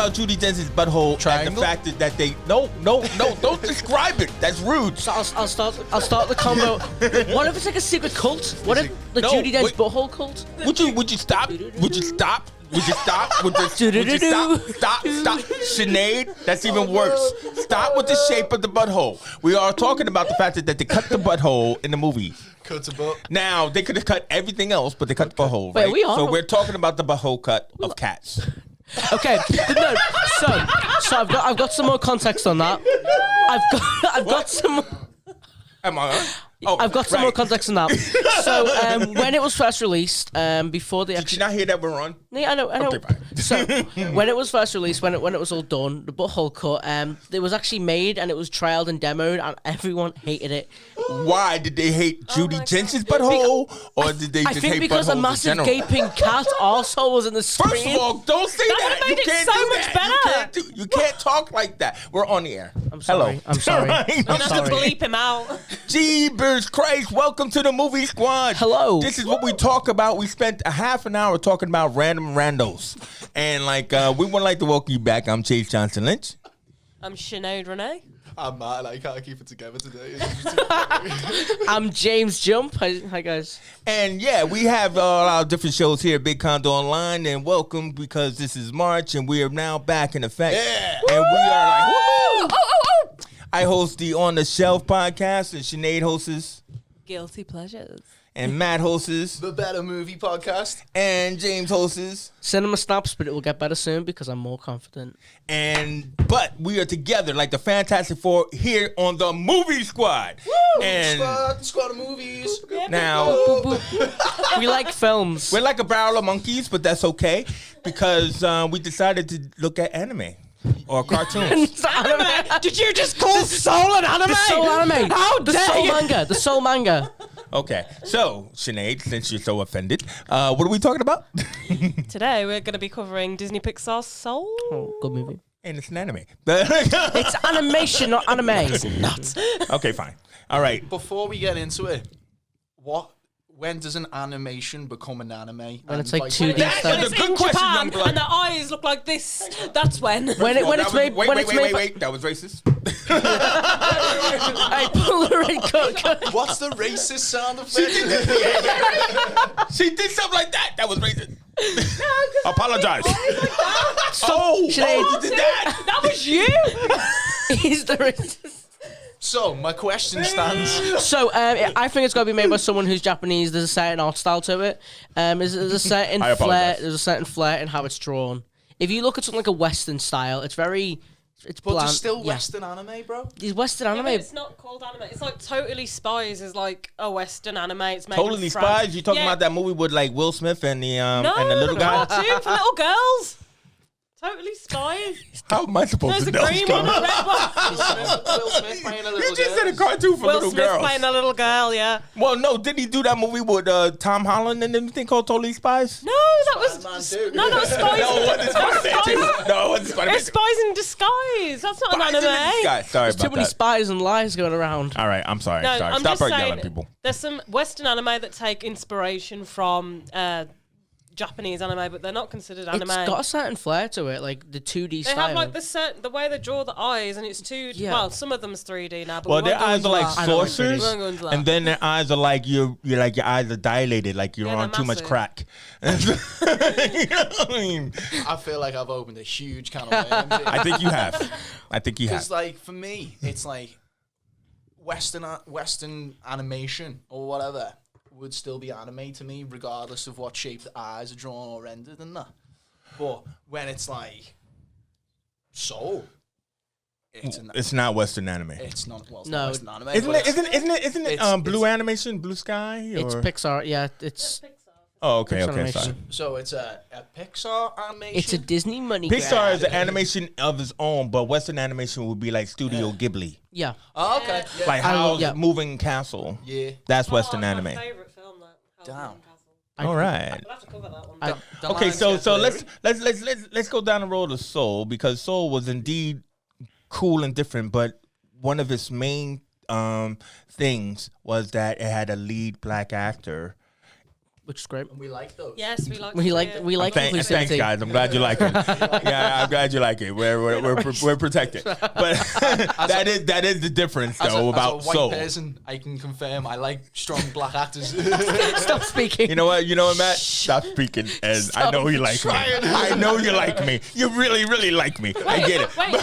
about Judi Dench's butthole Triangle? and the fact that they no, don't describe it. That's rude. So I'll start the combo. What if it's like a secret cult? What if the Judi Dench butthole cult? Would you stop? Would you stop? Would you stop with the? Would you stop? Sinead, that's even worse. Stop with the shape of the butthole. We are talking about the fact that they cut the butthole in the movie. Cut the butt. Now they could have cut everything else, but they cut the butthole. Right? Wait, we are. So we're talking about the butthole cut of cats. Okay, no. So I've got some more context on that. I've got some. Am I on? Oh, I've got some more context on that. So when it was first released, before the Did you not hear that we're on? Yeah, I know. Okay, fine. So when it was first released, when it was all done, the butthole cut, it was actually made and it was trialed and demoed, and everyone hated it. Why did they hate Judi Dench's butthole, or did they just I think hate because buttholes a massive in general? gaping cat arsehole was in the screen. First of all, don't say that. would've made You it can't so do much that. better. You can't talk like that. We're on the air. I'm sorry. Hello. I'm sorry. Right? I'm I'm just sorry. gonna bleep him out. Jeebers Christ, welcome to the Movie Squad. Hello. This is what we talk about. We spent a half an hour talking about random randos. And we would like to welcome you back. I'm Chase Johnson Lynch. I'm Sinead Renee. I'm mad. I can't keep it together today. I'm James Jump. Hi guys. And yeah, we have all our different shows here at Big Condo Online. And welcome because this is March and we are now back in effect. Yeah. And we are like, woo! I host the On the Shelf podcast and Sinead hosts. Guilty pleasures. And Matt hosts. The Better Movie Podcast. And James hosts. Cinema stops, but it will get better soon because I'm more confident. But we are together like the Fantastic Four here on the Movie Squad. Woo! And Squad of movies. now We like films. we're like a barrel of monkeys, but that's okay because we decided to look at anime or cartoons. Did you just call Soul an anime? The Soul anime. How the dare Soul you? manga. The Soul manga. Okay, so Sinead, since you're so offended, what are we talking about? Today we're going to be covering Disney Pixar's Soul. Oh, good movie. And it's an anime. It's animation, not anime. Nuts. Okay, fine. All right. Before we get into it, when does an animation become an anime? When it's And like 2D That style. is It's a good in question, Japan young blood. and the eyes look like this. That's when. When it's made. Wait. That was racist. Hey, pull the red cut. What's the racist sound effect? She did something like that. That was racist. Apologize. Sinead. You did that. That was you. He's the racist. So, my question stands. So, I think it's got to be made by someone who's Japanese. There's a certain art style to it. There's a certain I flair. apologize. There's a certain flair in how it's drawn. If you look at something like a Western style, it's very. It's But bland. there's still Yeah. Western anime, bro. These Western Yeah, anime. but it's not called anime. It's like Totally Spies is like a Western anime. It's made Totally in France. Spies. You talking about that movie with like Will Smith and the No, and the little guy? cartoon for little girls. Totally Spies. How am I supposed There's to a know? green one, a red one. Will Smith playing a little You just girl. said a cartoon for Will little Smith girls. playing a little girl, yeah. Well, no, did he do that movie with Tom Holland and everything called Totally Spies? No, that was Spider-Man too. no, that was Spies. No, it wasn't That was Spider-Man Spies. 2. No, it wasn't Spider-Man It's 2. Spies in Disguise. That's not Spies an in the anime. Disguise. Sorry There's too about many that. spies and lies going around. All right, I'm sorry. No, sorry. I'm Stop just yelling, saying. people. There's some Western anime that take inspiration from Japanese anime, but they're not considered anime. It's got a certain flair to it, like the 2D They style. have like the way they draw the eyes, and it's 2D. Yeah. Well, some of them's 3D now, but Well, we their won't go eyes into are like that. I don't like saucers, 3D. We won't go into that. and then their eyes are like your eyes are dilated, like you're Yeah, on they're too much massive. crack. You know what I mean? I feel like I've opened a huge can of worms. I think you have. I think you Because, have. like, for me, it's like Western animation or whatever would still be anime to me, regardless of what shape the eyes are drawn or rendered and that. But when it's like Soul, It's not Western anime. it's not well, it's No. not Western anime. Isn't but it? Isn't it? it's- Blue animation, Blue Sky. It's or- Pixar. Yeah, it's Oh, okay, Pixar okay. animation. Sorry. So it's a Pixar animation. it's a Disney money Pixar grab. is an animation of its own, but Western animation would be like Studio Ghibli, Yeah. Oh, okay. Yeah. like I- Howl's yeah. Moving Castle. yeah. That's Oh, Western that's anime. My favorite film. That Damn. Castle. All right. We'll have to cover that one. I- The Okay, lines so get so blurry. let's go down the road of Soul, because Soul was indeed cool and different, but one of its main things was that it had a lead black actor which is great. And we like those. Yes, we like. We like Thanks, inclusivity. guys. I'm glad you like it. Yeah, I'm glad you like it. We're protected. But that is the difference, though, about as a white soul. person, I can confirm I like strong black actors. Stop speaking. You know what, Matt? Stop speaking, and I know you like me. I know you like me. You really, really like me. I get it. Wait.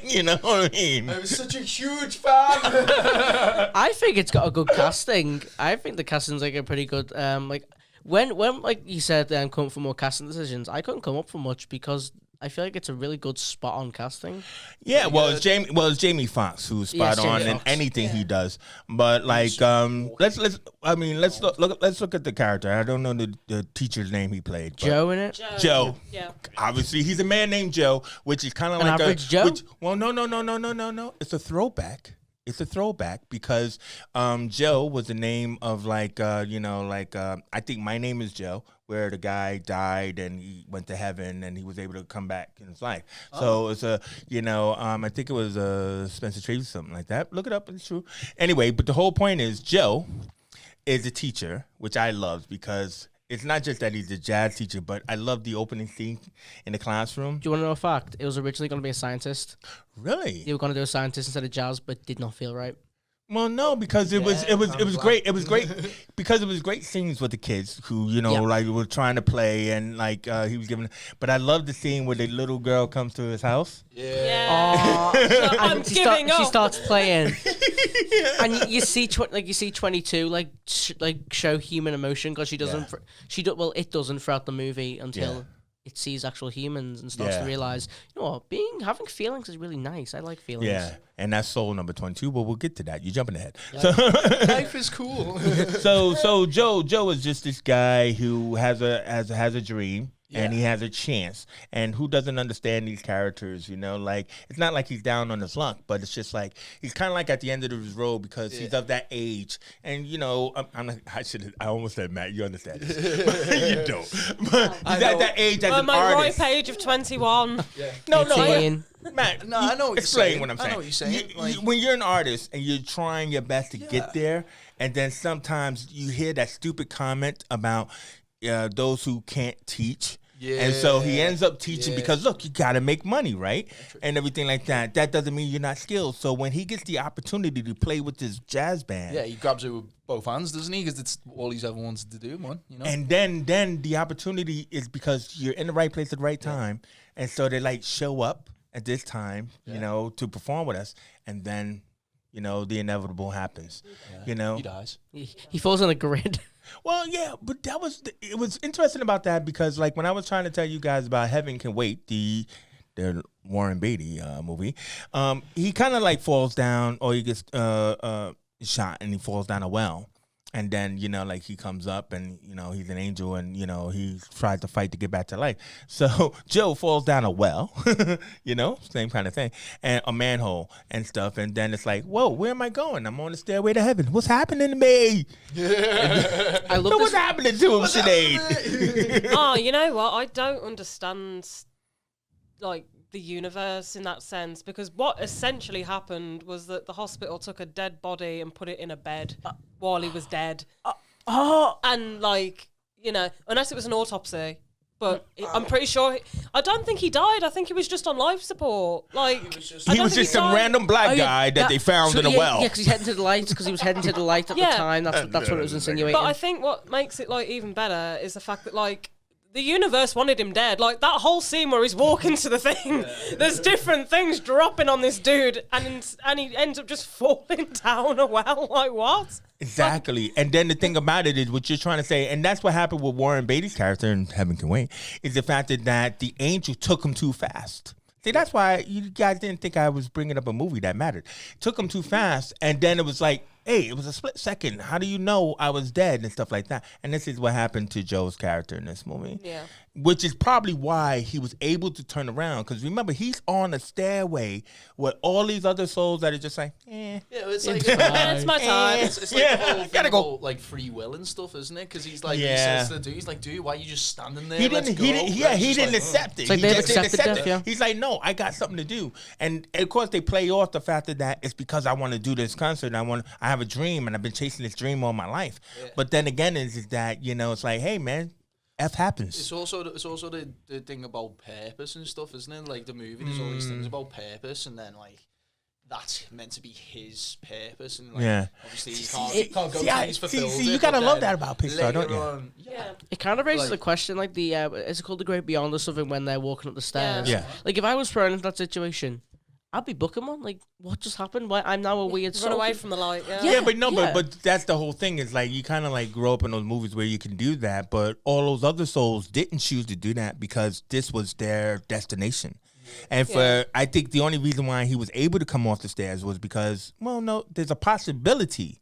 You know what I mean? I was such a huge fan. I think it's got a good casting. I think the casting's like a pretty good. Like when like you said, come up for more casting decisions. I couldn't come up for much because I feel like it's a really good spot on casting. Yeah, well, it's Jamie Foxx who's spot on in anything he does. But like, let's look at the character. I don't know the teacher's name he played. But Joe in it. Joe. Yeah. Obviously, he's a man named Joe, which is kind of like average Joe. No. It's a throwback. It's a throwback because Joe was the name of I think My Name is Joe, where the guy died and he went to heaven and he was able to come back in his life. So it's I think it was Spencer Tracy, something like that. Look it up, it's true. Anyway, but the whole point is Joe is a teacher, which I love because it's not just that he's a jazz teacher, but I love the opening scene in the classroom. Do you want to know a fact? It was originally going to be a scientist. Really? They were going to do a scientist instead of jazz, but did not feel right. Well, no, because it was great. It was great because it was great scenes with the kids who were trying to play and he was giving. But I love the scene where the little girl comes to his house. Yeah. I'm giving up. She starts playing, and you see 22 show human emotion because she doesn't. It doesn't throughout the movie until. It sees actual humans and starts to realize, having feelings is really nice. I like feelings. Yeah, and that's soul number 22. But we'll get to that. You're jumping ahead. Life is cool. So Joe is just this guy who has a dream. Yeah. And he has a chance. And who doesn't understand these characters, it's not like he's down on his luck, but it's just like he's kind of like at the end of his road because he's of that age. And, I almost said, Matt, you understand this. You don't. But he's at that age as an my artist. ripe age of 21. Yeah. No, Matt, no, I know what explain what I'm saying. I know what you're saying. When you're an artist and you're trying your best to get there, and then sometimes you hear that stupid comment about those who can't teach. Yeah. And so he ends up teaching because, look, you got to make money, right? And everything like that. That doesn't mean you're not skilled. So when he gets the opportunity to play with this jazz band. Yeah, he grabs it with both hands, doesn't he? Because it's all he's ever wanted to do, man. And then the opportunity is because you're in the right place at the right time. And so they, show up at this time, to perform with us. And then, the inevitable happens. Yeah. He dies. He falls on the grid. Well, yeah, but it was interesting about that because, when I was trying to tell you guys about Heaven Can Wait, the Warren Beatty movie, he kind of falls down or he gets shot and he falls down a well. And then, he comes up and, he's an angel and, he tries to fight to get back to life. So Joe falls down a well, same kind of thing, and a manhole and stuff. And then it's like, whoa, where am I going? I'm on the stairway to heaven. What's happening to me? I love what's happening to him, Sinead? Oh, you know what? I don't understand, the universe in that sense, because what essentially happened was that the hospital took a dead body and put it in a bed while he was dead. And unless it was an autopsy, but I'm pretty sure I don't think he died. I think he was just on life support. He was just some random black guy that they found in a well. Yeah, because he's heading to the light. Because he was heading to the light at the time. That's what it was insinuating. But I think what makes it even better is the fact that the universe wanted him dead. That whole scene where he's walking to the thing, there's different things dropping on this dude, and he ends up just falling down a well. What? Exactly. And then the thing about it is what you're trying to say, and that's what happened with Warren Beatty's character in Heaven Can Wait, is the fact that the angel took him too fast. See, that's why you guys didn't think I was bringing up a movie that mattered. Took him too fast, and then it was hey, it was a split second. How do you know I was dead and stuff like that? And this is what happened to Joe's character in this movie. Yeah. Which is probably why he was able to turn around. Because remember, he's on a stairway with all these other souls that are just Yeah, it's it's my time. It's the whole thing about free will and stuff, isn't it? Because he's he says to the dude, he's like, dude, why are you just standing there? He didn't accept it. He just didn't accept it. He's like, no, I got something to do. And of course, they play off the fact that it's because I want to do this concert. I have have a dream, and I've been chasing this dream all my life. Yeah. But then again, is that it's like, hey man, F happens. It's also the thing about purpose and stuff, isn't it? Like the movie, there's all these things about purpose, and then like that's meant to be his purpose, and like obviously he can't go till he's fulfilled. See, you gotta love that about Pixar, don't you? It kind of raises the question, like is it called The Great Beyond or something? When they're walking up the stairs, Like if I was thrown into that situation, I'd be booking one. Like, what just happened? Why I'm now a weird soul. Run away from the light. But that's the whole thing. Is like you kind of like grow up in those movies where you can do that, but all those other souls didn't choose to do that because this was their destination. And I think the only reason why he was able to come off the stairs was because, there's a possibility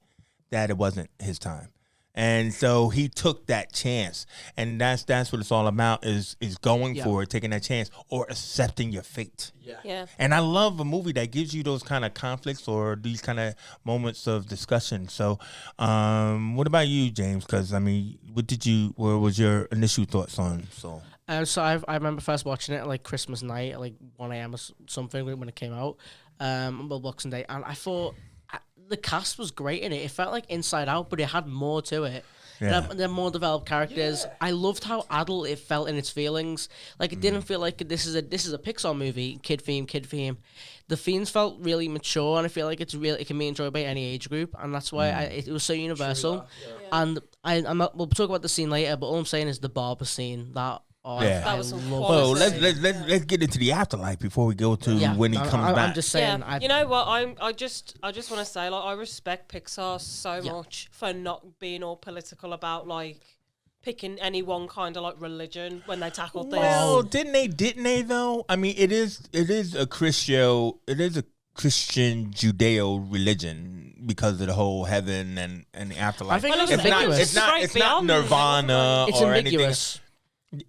that it wasn't his time. And so he took that chance. And that's what it's all about is going for it, taking that chance or accepting your fate. Yeah. And I love a movie that gives you those kind of conflicts or these kind of moments of discussion. So what about you, James? Because, I mean, what was your initial thoughts on Soul? So I remember first watching it like Christmas night at like 1 a.m. or something when it came out, Boxing Day, and I thought the cast was great in it. It felt like Inside Out, but it had more to it. Yeah. They're more developed characters. Yeah. I loved how adult it felt in its feelings. Like it didn't feel like this is a Pixar movie, kid theme. The themes felt really mature, and I feel like it can be enjoyed by any age group, and that's why it was so universal. And we'll talk about the scene later, but all I'm saying is the barber scene that. That was some well, let's get into the afterlife before we go to when he comes back. I'm just saying. You know what? I just want to say, like, I respect Pixar so much for not being all political about like picking any one kind of like religion when they tackled this. Well, didn't they though? I mean, it is a Christian Judeo religion because of the whole heaven and the afterlife. I think it's not Nirvana it's or ambiguous. anything.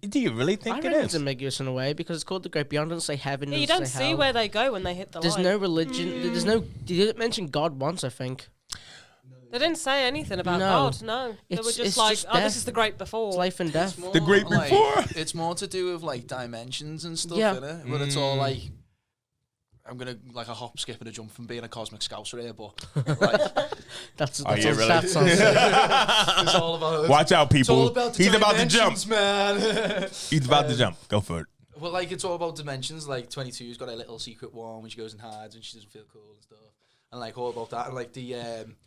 Do you really think it is? It's ambiguous in a way because it's called The Great Beyond. It doesn't say heaven. You don't see hell. where they go when they hit the There's light. no religion. There's no. They didn't mention God once, I think. They didn't say anything about God. No, they were just like, this is the great before. It's life and death. The great before. It's more to do with like dimensions and stuff, innit? But it's all like. I'm gonna like a hop, skip, and a jump from being a cosmic scouser here, but like, that's really? It's all about. Watch out, people! He's about to jump, man. He's about to jump. Go for it. Well, like it's all about dimensions. Like 22's got a little secret one when she goes and hides and she doesn't feel cool and stuff, and like all about that. And like the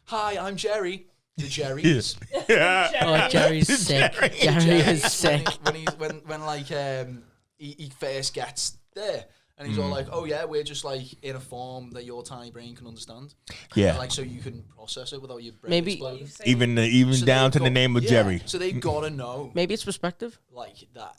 hi, I'm Jerry. The Jerry's. Oh, Jerry's sick. Jerry is sick. When he first gets there. And he's all like, oh yeah, we're just like in a form that your tiny brain can understand. Yeah. And like so you can process it without your brain exploding. Even so down to the name of Jerry. So they've got to know. Maybe it's perspective. Like that,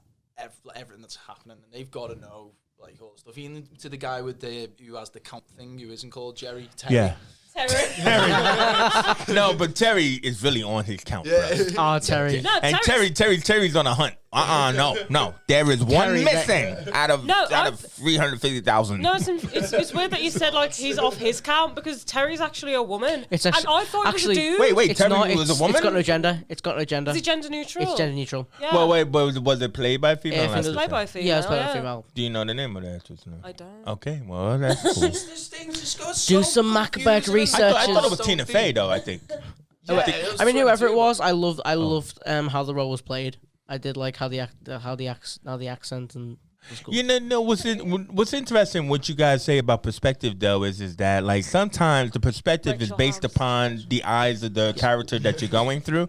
everything that's happening, and they've got to know like all stuff. Even to the guy with who has the count thing, who isn't called Jerry. Terry. Yeah. Terry. No, but Terry is really on his count, bro. Oh, Terry. No, and Terry's on a hunt. No. There is one missing out of 350,000. No, it's weird that you said like he's off his count because Terry's actually a woman. And I thought it was a dude. Wait, Terry was a woman? It's got no gender. Is he gender neutral? It's gender neutral. Yeah. Well, wait, but was it played by female? Yeah, It was played by a female. Yeah, it's played by a female. Do you know the name of the actress? No? I don't. Okay, well, that's cool. This thing just got Do some Macbeth research. I thought it was Tina Fey, though, I think. I mean, whoever it was, I loved how the role was played. I did like how the accent and was cool. You know what's interesting? What you guys say about perspective though is that like sometimes the perspective is based upon the eyes of the character that you're going through.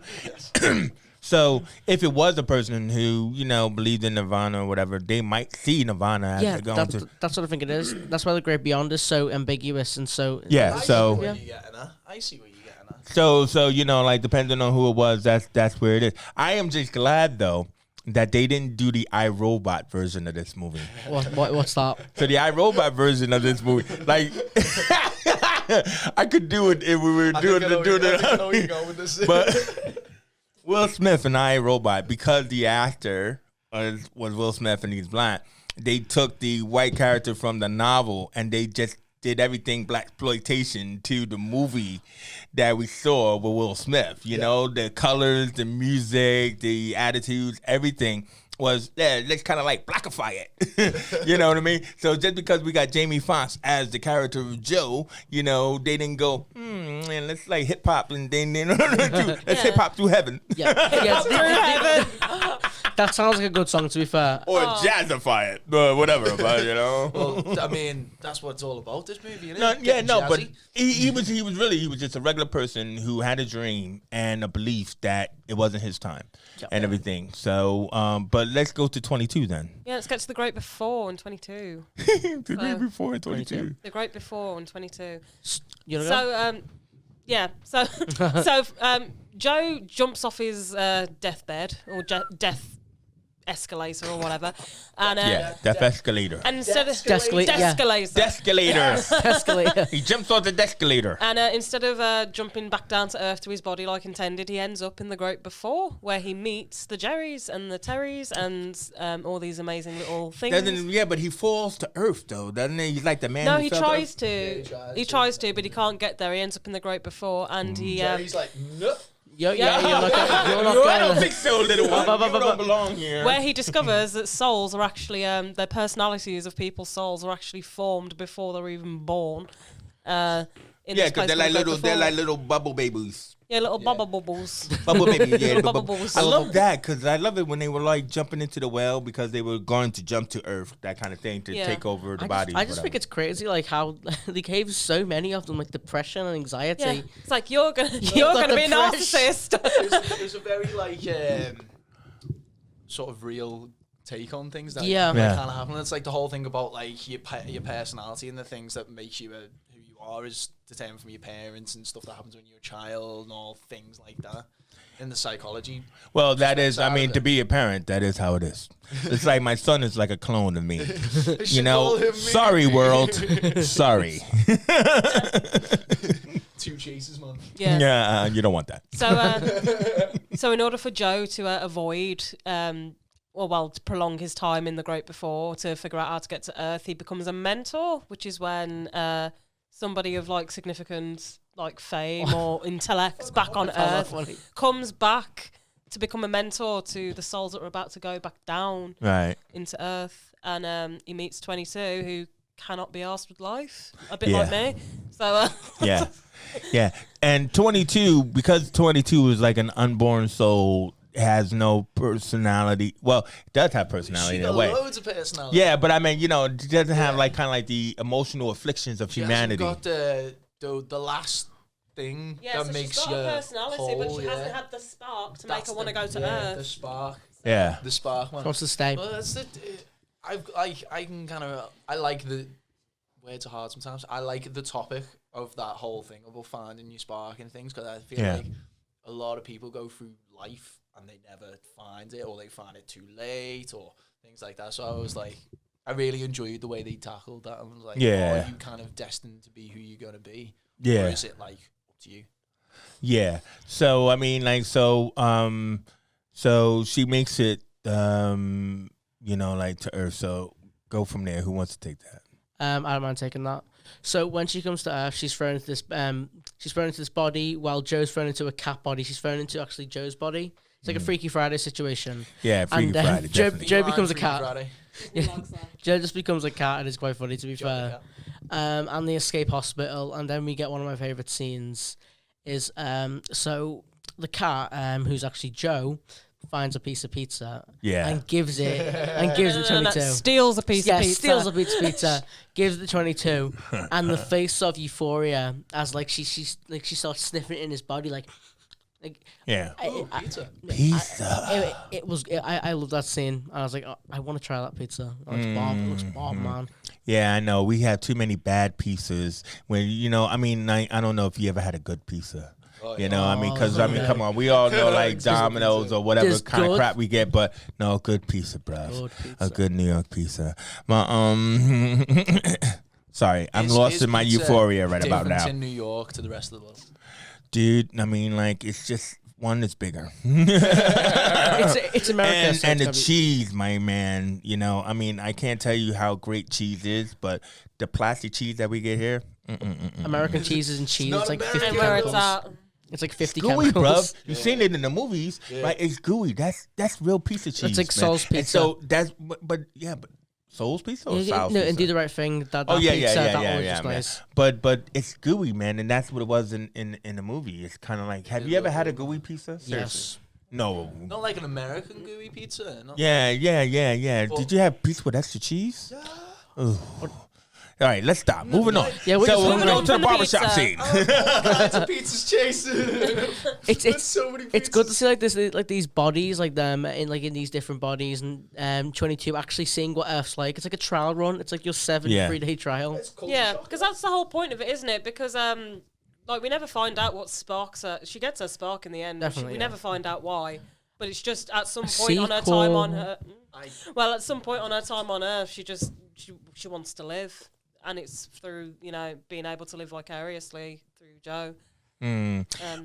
So if it was a person who believed in Nirvana or whatever, they might see Nirvana as they're going to. That's what I think it is. That's why The Great Beyond is so ambiguous and so. Yeah. I see so. where you're getting at. I see where you're getting at. So like depending on who it was, that's where it is. I am just glad though that they didn't do the iRobot version of this movie. What's that? So the iRobot version of this movie, like I could do it if we were doing it. But Will Smith and iRobot, because the actor was Will Smith and he's blind, they took the white character from the novel and they just did everything blaxploitation to the movie that we saw with Will Smith. You know, the colors, the music, the attitudes, everything was, let's kind of like blackify it. You know what I mean? So just because we got Jamie Foxx as the character of Joe, you know, they didn't go, man, let's like hip hop and then let's hip hop through heaven. Yeah. That sounds like a good song, to be fair. Or jazzify it, but whatever. But you know, Well, I mean, that's what it's all about. This movie, isn't no, it? yeah, Getting no, but jazzy. he was just a regular person who had a dream and a belief that it wasn't his time and everything. So, but let's go to 22 then. Yeah, let's get to the great before in 22. The great before 22. The great before in 22. You know, So, yeah. So, Joe jumps off his deathbed or death escalator or whatever, and death escalator. and instead of Descalator, yeah. Descalator. He jumps off the descalator. And instead of jumping back down to earth to his body like intended, he ends up in the great before, where he meets the Jerrys and the Terrys and all these amazing little things. But he falls to earth though, doesn't he? He's like the man. No, who he fell tries to. to. Yeah, He tries to, but he can't get there. He ends up in the great before, and he. Jerry's like, no. you're not I don't going. think so, little one. You don't belong here. Where he discovers that souls are actually their personalities of people's souls are actually formed before they're even born. Yeah, because they're like little bubble babies. Yeah, little bubble bubbles. Bubble babies, yeah. Little bubbles. I love that because I love it when they were like jumping into the well because they were going to jump to Earth, that kind of thing, to take over the body. I just think it's crazy, like how they gave so many of them like depression and anxiety. Yeah, it's like you're gonna be a depression. narcissist. There's a very like sort of real take on things that Yeah. kind of happen. It's like the whole thing about like your personality and the things that makes you who you are is determined from your parents and stuff that happens when you're a child and all things like that. In the psychology. Well, that is, I mean, to be a parent, that is how it is. It's like my son is like a clone of me. You know, sorry, world. Sorry. 2 chases, man. Yeah. Yeah, you don't want that. So in order for Joe to avoid, to prolong his time in the Great Before, to figure out how to get to Earth, he becomes a mentor, which is when somebody of like significant like fame or intellect back on Earth comes back to become a mentor to the souls that are about to go back down into Earth, and he meets 22 who cannot be asked with life, a bit like me. So yeah, and 22, because 22 is like an unborn soul, has no personality. Well, it does have personality in a way. Loads of personality. Yeah, but I mean, you know, it doesn't have like kind of like the emotional afflictions of humanity. Got the last thing that makes she's got a personality, whole, but she hasn't had the spark to make her want to go to Earth. The spark. Yeah. The spark, man. Wants to stay. Well, that's it. I can kind of I like the words are hard sometimes. I like the topic of that whole thing about finding your spark and things, because I feel like a lot of people go through life and they never find it, or they find it too late, or things like that. So I was like, I really enjoyed the way they tackled that. I was like, are you kind of destined to be who you're gonna be? Yeah. Or is it like up to you? Yeah. So I mean, like, so she makes it, you know, like to Earth. So go from there. Who wants to take that? I don't mind taking that. So when she comes to Earth, she's thrown into this body, while Joe's thrown into a cat body. She's thrown into actually Joe's body. It's like a Freaky Friday situation. Yeah, Freaky Friday. Joe becomes a cat. Friday. Joe just becomes a cat, and it's quite funny, to be fair. And they escape hospital, and then we get one of my favourite scenes is so the cat, who's actually Joe, finds a piece of pizza and gives it to 22. Steals a piece of pizza. Steals a piece of pizza, gives it to 22, and the face of euphoria as like she starts sniffing it in his body like Pizza. I love that scene. I was like, I want to try that pizza. It looks bomb, man. Yeah, I know. We have too many bad pizzas. When, you know, I mean, I don't know if you ever had a good pizza. You know, I mean, because, I mean, come on. We all know, like, Domino's or whatever kind of crap we get. But, no, good pizza, bro. A good New York pizza. Sorry, I'm lost in my euphoria right about now. In New York to the rest of the world. Dude, I mean, like, it's just one that's bigger. It's America. And the cheese, my man. You know, I mean, I can't tell you how great cheese is, but the plastic cheese that we get here. American cheeses and cheese, it's like 50 And where it's at. It's like 50 gooey, chemicals. bruv. You've seen it in the movies, right? It's gooey. That's real piece of cheese. It's like man. Soul's And pizza. so that's, but Soul's pizza or Sal's No, pizza? and Do the Right Thing. That Oh yeah, pizza, yeah, that yeah, one was yeah, just man. nice. But it's gooey, man, and that's what it was in the movie. It's kind of like, have you ever had a gooey pizza? Seriously. Yes. No. Not like an American gooey pizza. Not Yeah. Did you have pizza with extra cheese? Ooh. All right, let's stop. Moving on. Yeah, we're so just we're moving going on to the from the barbershop pizza. scene. kinds of pizzas chasing. It's so many it's good to pizzas. see like this, like these bodies, like them in these different bodies, and 22 actually seeing what Earth's like. It's like a trial run. It's like your 3-day trial. Yeah, because that's the whole point of it, isn't it? Because like we never find out what sparks her. She gets her spark in the end. Definitely, We yeah. never find out why. But it's just at some point on her time on her. Well, at some point on her time on Earth, she wants to live, and it's through being able to live vicariously through Joe.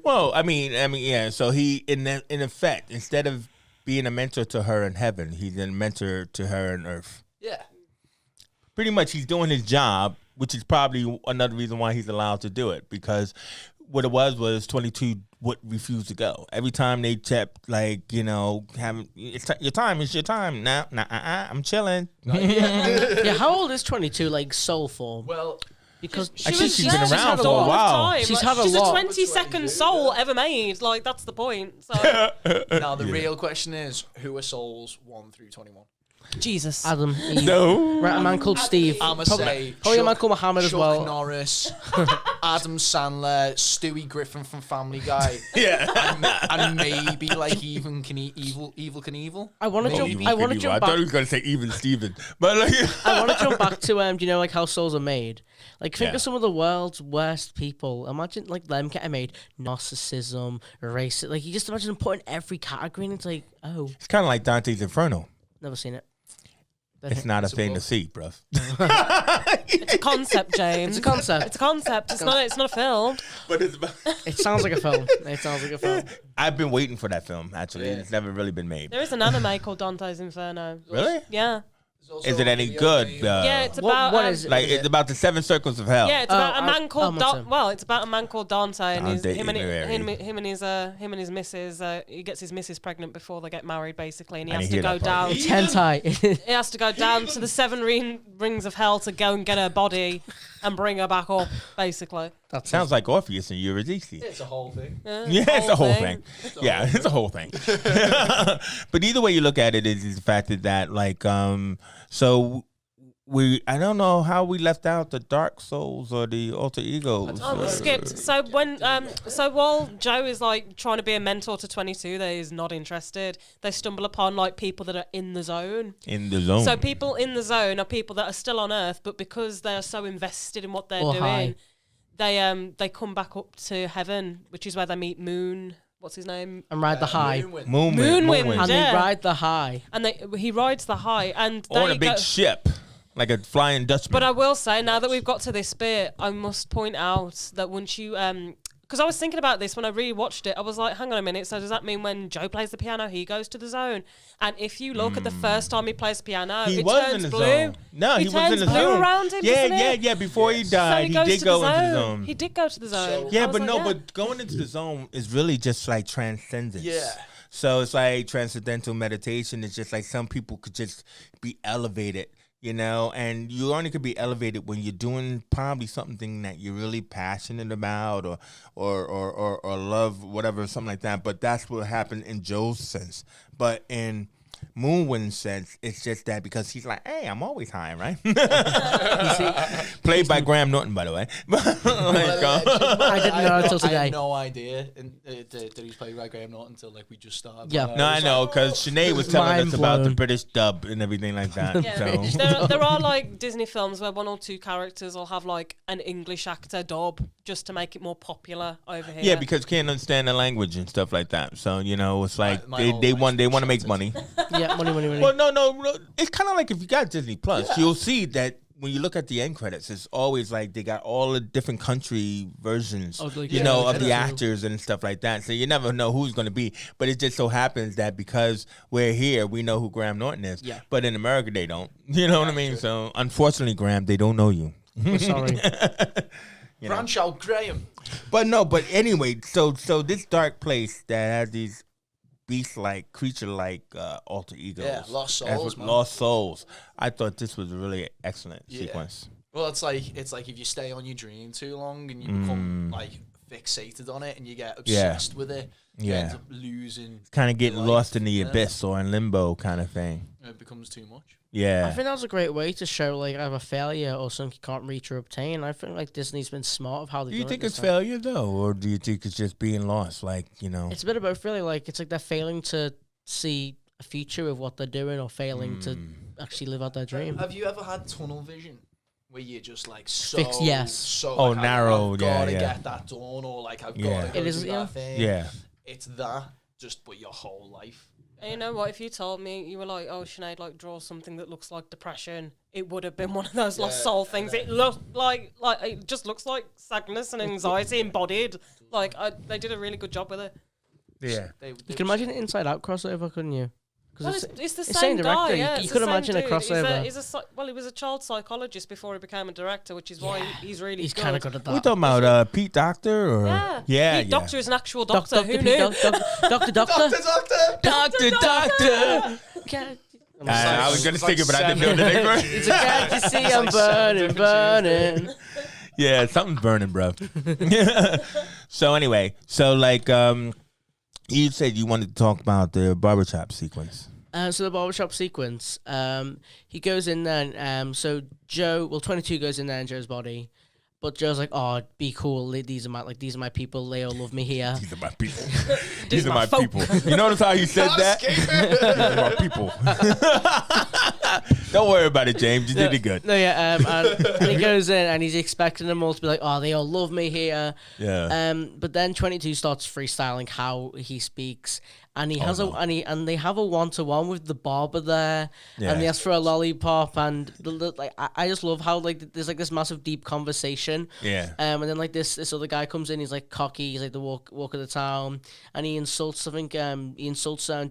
Well, I mean, yeah. So he, in effect, instead of being a mentor to her in heaven, he's a mentor to her on earth. Yeah. Pretty much, he's doing his job, which is probably another reason why he's allowed to do it. Because what it was 22 would refuse to go. Every time they kept having your time is your time. Now, I'm chilling. Yeah, how old is 22? Like soul form? Well, Because I think she's been she's around had for a all the while. time. She's Like, had a she's lot. a 22nd soul ever made. Like that's the point. So now the real question is, who are souls 1 through 21? Jesus. Adam, Eve. No. Right, a man called Steve. I'ma Probably say a man called Muhammad as Chuck well. Norris, Adam Sandler, Stewie Griffin from Family Guy, Yeah. and maybe like even Evil Knievel. I want to jump. I want to I jump thought he back. was gonna say even Steven, but like, I want to jump back to do you know like how souls are made? Like think Yeah. of some of the world's worst people. Imagine like them getting made narcissism, racism. Like you just imagine them put in every category, and it's like, oh, it's kind of like Dante's Inferno. never seen it. It's not a thing to see, bro. It's a concept, James. It's a concept. It's a concept. It's not a film. But it's about. It sounds like a film. It sounds like a film. I've been waiting for that film. Actually, Yeah. it's never really been made. There is an anime called Dante's Inferno. Really? Yeah. Is it any good? Yeah, it's What- about what is it? Like it's about the 7 circles of hell. Yeah, it's about a man called Hamilton. it's about a man called Dante, and Dante him and Alighieri. him and his missus. He gets his missus pregnant before they get married, basically, and he I has didn't to hear go that part. down. It's hentai. He has to go down to the 7 rings of hell to go and get her body and bring her back up, basically. That Sounds like Orpheus and Eurydice. It's a whole thing. Yeah, it's a whole thing. Yeah, it's a whole thing. But either way you look at it is the fact that like so I don't know how we left out the dark souls or the alter egos. Oh, we skipped. So when so while Joe is like trying to be a mentor to 22, that is not interested. They stumble upon like people that are in the zone. In the zone. So people in the zone are people that are still on Earth, but because they are so invested in what they're Or doing, high. they come back up to heaven, which is where they meet Moon. What's his name? and ride the high. Moonwind, And yeah. they ride the high. And he rides the high, and on they a big go. ship, like a flying Dutchman. But I will say, now that we've got to this bit, I must point out that once you because I was thinking about this when I rewatched it, I was like, hang on a minute, so does that mean when Joe plays the piano, he goes to the zone? And if you look at the first time he plays the piano, he it was turns in the blue. zone. No, he was turns in the blue zone. around him, yeah, doesn't yeah, it? yeah. Before he So died, he goes did to go the into the zone. zone. He did go to the zone. Yeah, I was but like, no, yeah. but going into the zone is really just like transcendence. Yeah. So it's like transcendental meditation. It's just like some people could just be elevated, you know, and you only could be elevated when you're doing probably something that you're really passionate about or love, whatever, something like that. But that's what happened in Joe's sense. But in Moonwind's sense, it's just that because he's like, hey, I'm always high, right? Played by Graham Norton, by the way. I didn't know until I today. had no idea that he's played by Graham Norton until like we just started. Yeah. No, I know, because Sinead was telling Mind us about the blown. British dub and everything like that. Yeah. So. There are like Disney films where 1 or 2 characters will have like an English actor dub just to make it more popular over here. Yeah, because can't understand the language and stuff like that. So you know, it's like My they whole want to make life money. Yeah, money. Well, no. It's kind of like if you got Disney Plus, you'll see that when you look at the end credits, it's always like they got all the different country versions, Oh, like, you yeah, know, like of the that. actors and stuff like that. So you never know who's going to be. But it just so happens that because we're here, we know who Graham Norton is. Yeah. But in America, they don't. You know what I mean? So unfortunately, Graham, they don't know you. We're sorry. You know? Branch out, Graham. But no, but anyway, so this dark place that has these beast-like, creature-like alter egos. Yeah, lost souls, man. Lost souls. I thought this was a really excellent sequence. Well, it's like if you stay on your dream too long and you become like fixated on it and you get obsessed with it, you end up losing. Kind of getting lost in the abyss or in limbo kind of thing. It becomes too much. Yeah. I think that was a great way to show like either failure or something you can't reach or obtain. I think like Disney's been smart of how they. Do you think it's failure though, or do you think it's just being lost? Like, you know, it's a bit of both, really. Like it's like they're failing to see a future of what they're doing, or failing to actually live out their dream. Have you ever had tunnel vision? Where you're just like so, like, narrow, I've gotta get that done, or like I've gotta go do that thing. Yeah. It's that, just but your whole life. And you know what? If you told me you were like, "Oh, Sinead, like draw something that looks like depression," it would have been one of those lost soul things. It looked like it just looks like sadness and anxiety embodied. Like they did a really good job with it. Yeah. You can imagine an Inside Out crossover, couldn't you? Well, it's the same director. guy, yeah. You could imagine a crossover. He was a child psychologist before he became a director, which is why he's really He's kind of good at that. We're talking about Pete Doctor, or Pete Doctor is an actual doctor. Who knew? Doctor. I was gonna stick it, but I didn't know the name. Right? It's a cat you see, I'm burning. Yeah, something's burning, bro. So anyway, like you said you wanted to talk about the barbershop sequence. So the barbershop sequence, he goes in there, and so 22 goes in there in Joe's body, but Joe's like, "Oh, be cool. These are my people. They all love me here. These are my people. These are my people." You notice how he said that? These are my people. Don't worry about it, James. You did it good. No, yeah. And he goes in, and he's expecting them all to be like, "Oh, they all love me here." Yeah. But then 22 starts freestyling how he speaks. And he has and they have a 1-to-1 with the barber there, and they ask for a lollipop, and I just love how like there's like this massive deep conversation, and then like this other guy comes in, he's like cocky, he's like the walk of the town, and he insults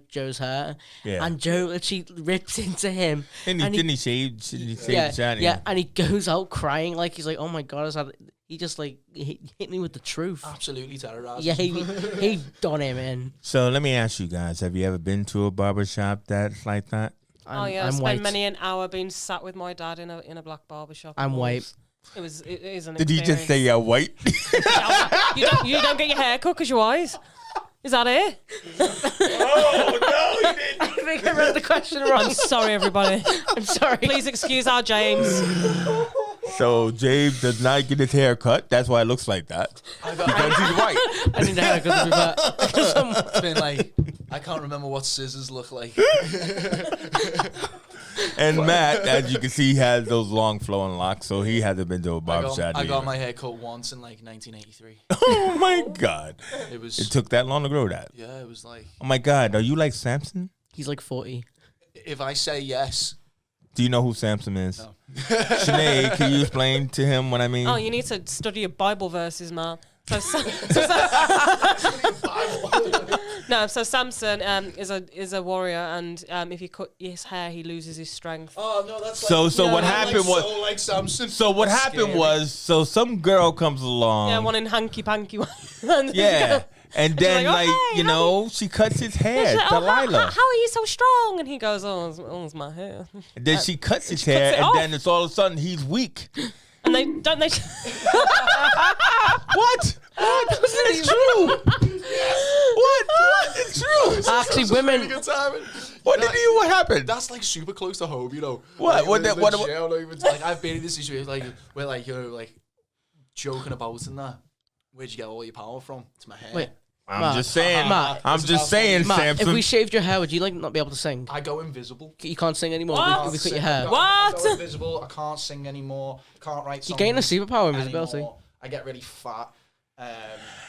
Joe's hair, and Joe literally rips into him, didn't he shave? Yeah, and he goes out crying like he's like, "Oh my god, he just like hit me with the truth." Absolutely terrorized. Yeah, he done him in. So let me ask you guys: have you ever been to a barbershop that's like that? I spent many an hour being sat with my dad in a black barbershop. I'm white. It is an. Did he just say you're white? you don't get your hair cut because you're white. Is that it? Oh no, he didn't. I think I read the question wrong. I'm sorry, everybody. I'm sorry. Please excuse our James. So James does not get his hair cut. That's why it looks like that. Because he's white. I need a haircut to be back. It's been like, I can't remember what scissors look like. And Matt, as you can see, has those long flowing locks, so he hasn't been to a barbershop. I got my hair cut once in like 1983. Oh my God. It took that long to grow that? Yeah, it was like... Oh my God, are you like Samson? He's like 40. If I say yes... Do you know who Samson is? No. Sinead, can you explain to him what I mean? Oh, you need to study your Bible verses, man. So Samson is a warrior, and if you cut his hair, he loses his strength. Oh no, that's so what happened was so like Samson. So what happened was some girl comes along. Yeah, one in hanky panky one. Yeah. And then, like, you know, she cuts his hair, Delilah. How are you so strong? And he goes, it's my hair. And then she cuts his hair, and then it's all of a sudden he's weak. And they... What? It's true. What? It's true. Actually, women... What happened? That's like super close to home, you know. What? Like, like I've been in this situation, like, where, like, you're, like, joking about and that. Where'd you get all your power from? It's my hair. Wait. I'm just saying, Matt, Samson. if we shaved your hair, would you like not be able to sing? I go invisible. You can't sing anymore. What? We cut your hair. I go invisible. I can't sing anymore. Can't write songs. You gain a superpower, invisibility. I get really fat.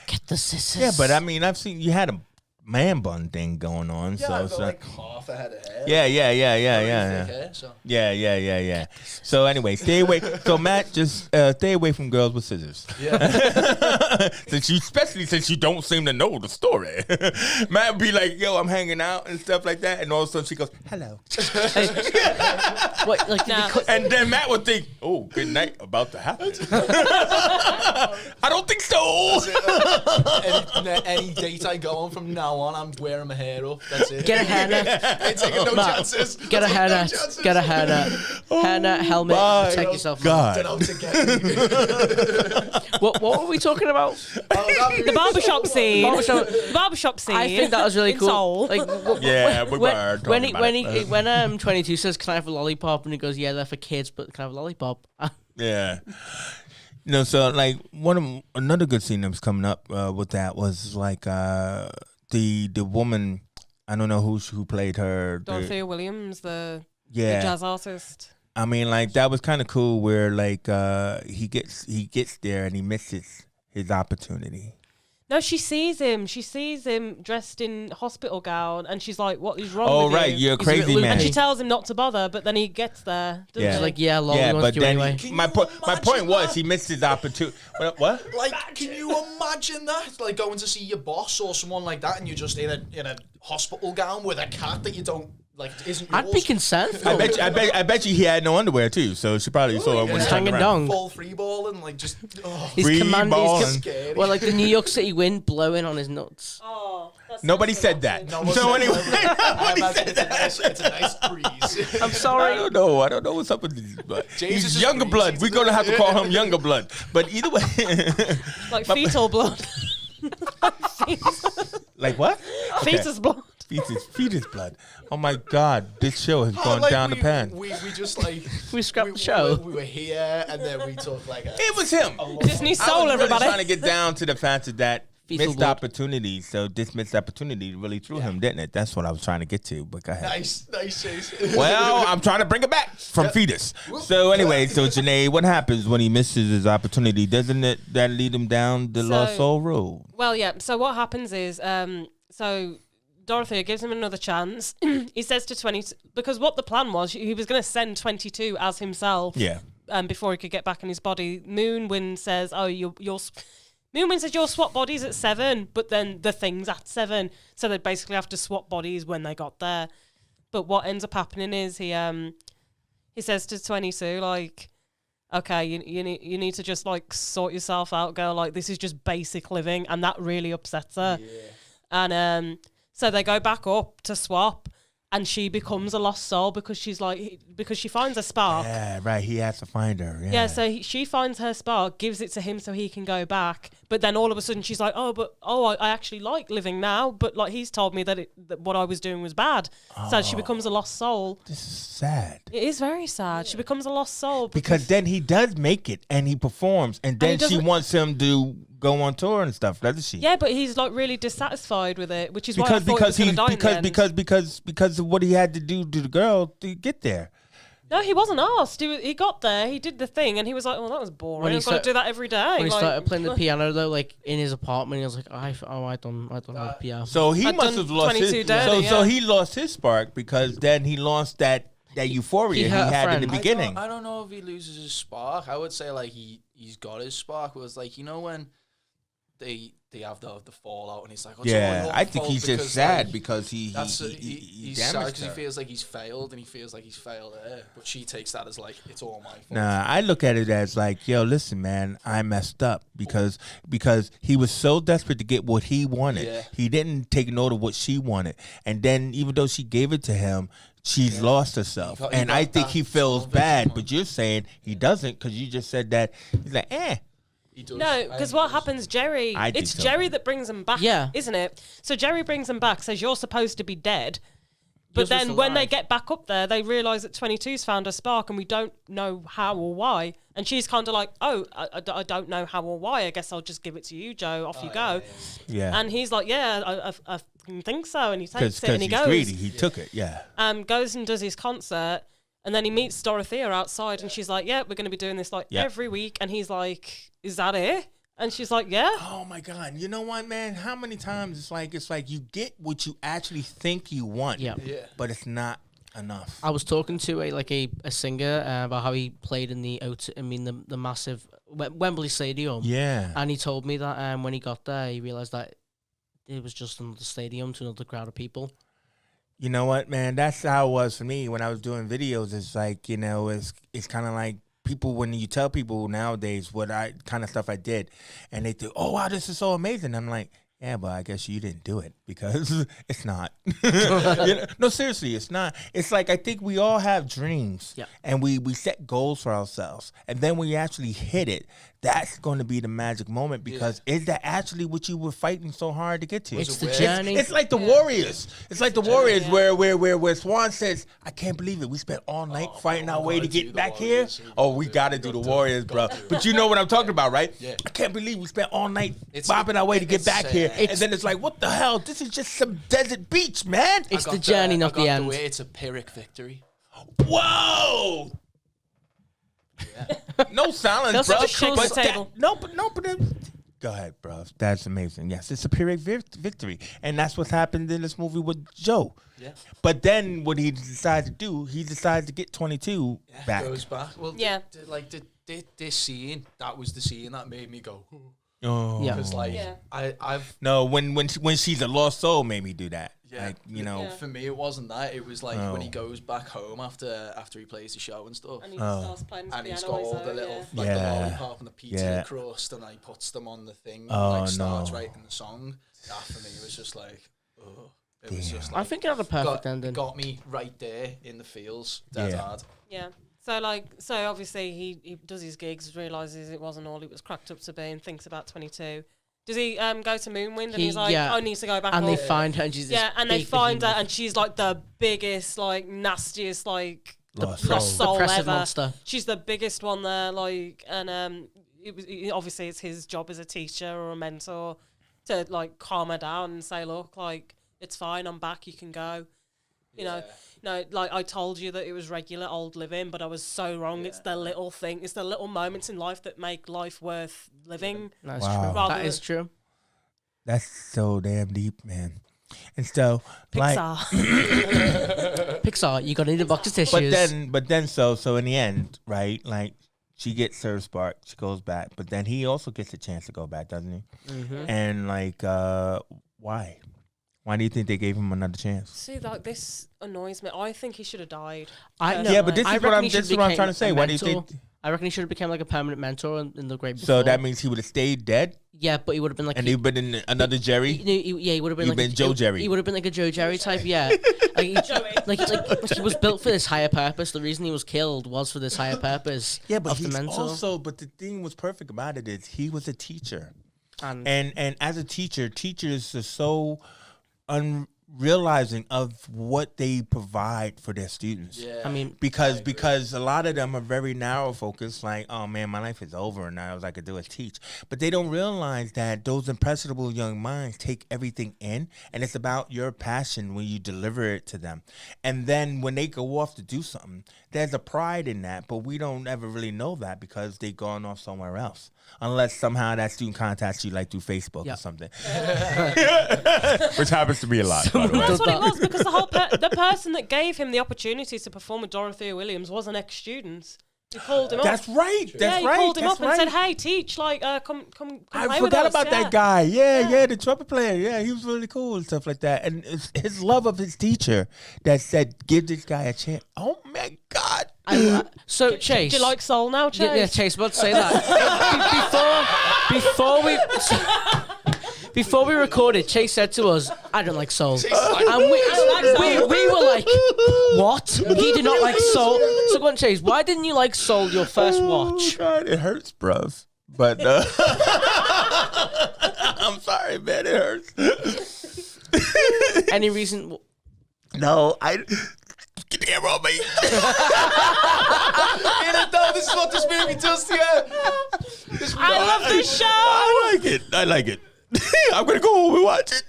Get the scissors. Yeah, but I mean, I've seen you had a man bun thing going on. Yeah, so I've it's got like, like half a head of hair. yeah. Hair, so. Yeah. So anyway, stay away. So Matt, just stay away from girls with scissors. Yeah. Especially since you don't seem to know the story. Matt would be like, "Yo, I'm hanging out and stuff like that," and all of a sudden she goes, "Hello," What, like, Nah. and and then Matt would think, "Oh, good night, about to happen." I don't think so. Any date I go on from now on, I'm wearing my hair up. That's it. get a hairnet. I ain't taking no chances. Get a hairnet. Get a hairnet. Hairnet, helmet, my protect yourself. God. Don't know to get me. What were we talking about? The barbershop scene. Barbershop. The barbershop scene. I think that was really in cool. Seoul. Like, Yeah, we were talking about it. when 22 says, "Can I have a lollipop?" and he goes, "Yeah, they're for kids, but can I have a lollipop?" Yeah. No, so like another good scene that was coming up with that was like the woman, I don't know who played her. Dorothea Williams, the jazz artist. I mean, like that was kind of cool where like he gets there and he misses his opportunity. No, she sees him. She sees him dressed in hospital gown, and she's like, "What is wrong Oh with right, you?" you're a He's a bit crazy loopy. man. And she tells him not to bother, but then he gets there. doesn't She's he? like, "Yeah, lol, Yeah, we want but you then anyway." my point was he missed his opportunity. What? Like, can you imagine that? Like going to see your boss or someone like that, and you're just in a hospital gown with a cat that you don't like isn't yours. I'd be concerned. I bet you he had no underwear too, so she probably saw him when he He's turned hanging around. down. Full free ball and like just. Oh. His Free command ball is and- well, like the New York City wind blowing on his nuts. Oh, that's Nobody so said that. No, So it's anyway, it's a nice breeze. I'm I sorry. don't know. I don't know what's up with these. But James is he's just younger blood. breezy We're gonna have to today. call him younger blood. But either way, like fetal blood. like what? Okay. Fetus blood. Fetus blood. Oh my God, this show has gone Like, down the pan. We just like We scrapped the show. We were here and then we took like a. It was him. Disney I soul, was really everybody. trying to get down to the fact that Fetal missed blood. opportunities. So this missed opportunity really threw him, didn't it? That's what I was trying to get to. But go ahead. Nice, Chase. Well, I'm trying to bring it back from fetus. So anyway, so Janae, what happens when he misses his opportunity? Doesn't it that lead him down the lost soul road? Well, yeah. So what happens is, so Dorothea gives him another chance. He says to 20, because what the plan was, he was going to send 22 as himself. Yeah. Before he could get back in his body. Moonwind says, "Oh, Moonwind says you'll swap bodies at 7, but then the thing's at 7, so they basically have to swap bodies when they got there." But what ends up happening is he says to 22 like, "Okay, you need to just like sort yourself out, girl. Like this is just basic living," and that really upsets her. Yeah. And so they go back up to swap. And she becomes a lost soul because she finds a spark. Yeah, right. He has to find her. Yeah. Yeah, so she finds her spark, gives it to him so he can go back. But then all of a sudden she's like, I actually like living now. But like he's told me that what I was doing was bad. So she becomes a lost soul. This is sad. It is very sad. She becomes a lost soul Because then he does make it and he performs, and then he she doesn't- wants him to go on tour and stuff, doesn't she? yeah, but he's like really dissatisfied with it, which is why I thought he was going to die in the end. because of what he had to do to the girl to get there. No, he wasn't asked. He got there, he did the thing, and he was like, "Well, that was boring. When he I've got to do that every day." When he Like, started playing the piano though, like in his apartment, he was like, I don't have piano. So he I'd must done have lost 22 his. daily, So yeah. he lost his spark because then he lost that euphoria He he hurt a had in the friend. beginning. I don't know if he loses his spark. I would say like he's got his spark. It was like, you know, when they have the fallout and he's like, "What's all Yeah, your I think fault?" he's Because, just sad like, because he's sad damaged because he her. feels like he's failed and he feels like he's failed her. But she takes that as like it's all my fault. Nah, I look at it as like, yo, listen, man, I messed up because he was so desperate to get what he wanted. Yeah. He didn't take note of what she wanted, and then even though she gave it to him, she's lost herself, He and got I think that he feels salvation bad. one. But you're saying he doesn't because you just said that he's like, He does. No, I because think what he does. happens, Jerry? I think It's so. Jerry that brings him back, Yeah. isn't it? So Jerry brings him back, says you're supposed to be dead. But Yours was then when they alive. get back up there, they realise that 22's found a spark and we don't know how or why. And she's kind of like, oh, I don't know how or why. I guess I'll just give it to you, Joe. Off you go. yeah, And he's like, yeah, I think so. And he takes because it and he he's goes. greedy. He took it. Yeah. Goes and does his concert. And then he meets Dorothea outside and she's like, yeah, we're going to be doing this like Yeah. every week. And he's like, is that it? And she's like, yeah. Oh my God! You know what, man? How many times it's like you get what you actually think you want, but it's not enough. I was talking to a singer about how he played in the massive Wembley Stadium. Yeah, and he told me that when he got there, he realized that it was just another stadium to another crowd of people. You know what, man? That's how it was for me when I was doing videos. It's like, it's kind of like people, when you tell people nowadays what kind of stuff I did, and they think, oh, wow, this is so amazing. I'm like, yeah, but I guess you didn't do it because it's not. No, seriously, it's not. It's like, I think we all have dreams and we set goals for ourselves. And then when you actually hit it, that's going to be the magic moment because is that actually what you were fighting so hard to get to? It's the journey. It's like the Warriors. It's like the Warriors where Swan says, I can't believe it. We spent all night fighting our way to get back here. Oh, we got to do the Warriors, bro. But you know what I'm talking about, right? Yeah. I can't believe we spent all night bopping our way to get back here. And then it's like, what the hell? This is just some desert beach, man. It's the journey, not the end. It's a Pyrrhic victory. Whoa! No silence, bro. Go ahead, bro. That's amazing. Yes, it's a Pyrrhic victory, and that's what happened in this movie with Joe. Yeah. But then what he decides to do, he decides to get 22 back. Goes back. Well, this scene, that was the scene that made me go. Oh, yeah. Because I've when she's a lost soul made me do that. Yeah. For me, it wasn't that. It was like when he goes back home after he plays the show and stuff. And he starts playing and he's got all the little the lollipop and the pizza crust, and he puts them on the thing. And starts writing the song. That for me was just like, it was just. Like, I think it had a perfect ending. Got me right there in the feels. Dead hard. Yeah. So obviously he does his gigs, realizes it wasn't all it was cracked up to be, and thinks about 22. Does he go to Moonwind and he's like, I need to go back? And they find her, and she's and they find her, and she's like the biggest, like nastiest, like lost soul ever. Monster. She's the biggest one there, and obviously it's his job as a teacher or a mentor to like calm her down and say, look, like it's fine, I'm back, you can go. You know, like I told you that it was regular old living, but I was so wrong. Yeah. It's the little thing. It's the little moments in life that make life worth living. That's true. That is true. That's so damn deep, man. And so, Pixar. Pixar, you gotta need a box of tissues. But then, so in the end, right? Like she gets her spark, she goes back, but then he also gets a chance to go back, doesn't he? Mm-hmm. And like, why? Why do you think they gave him another chance? See, like this annoys me. I think he should have died. But this is what I'm trying to say. Why do you think? I reckon he should have become like a permanent mentor in the great. So that means he would have stayed dead. Yeah, but he would have been like, and he'd been in another Jerry. He would have been like Joe Jerry. He would have been like a Joe Jerry type. Yeah, like he was built for this higher purpose. The reason he was killed was for this higher purpose. Yeah, but of the mentor. But the thing was perfect about it is he was a teacher, and as a teacher, teachers are so unrealizing of what they provide for their students. Yeah. I mean, because a lot of them are very narrow focused, like, oh man, my life is over and now all I could do is teach. But they don't realize that those impressionable young minds take everything in, and it's about your passion when you deliver it to them. And then when they go off to do something, there's a pride in that, but we don't ever really know that because they've gone off somewhere else. Unless somehow that student contacts you like through Facebook or something. Which happens to me a lot, by the way. That's what it was, because the person that gave him the opportunity to perform with Dorothea Williams was an ex-student. He called him up. That's right. That's he right. called him up and said, "Hey, teach, like, come I play forgot with us." about that guy. Yeah, the trumpet player. Yeah, he was really cool and stuff like that. And it's his love of his teacher that said, "Give this guy a chance." Oh my God. So Chase, do you like soul now, Chase? Yeah, Chase. About to say that before we recorded, Chase said to us, "I don't like soul," and we were like, "What? He did not like soul." So go on, Chase. Why didn't you like soul your first watch? God, it hurts, bruv. But I'm sorry, man. It hurts. Any reason? No, get the camera on me. This is what this movie does to you. I love this show. I like it. I'm gonna go home and watch it.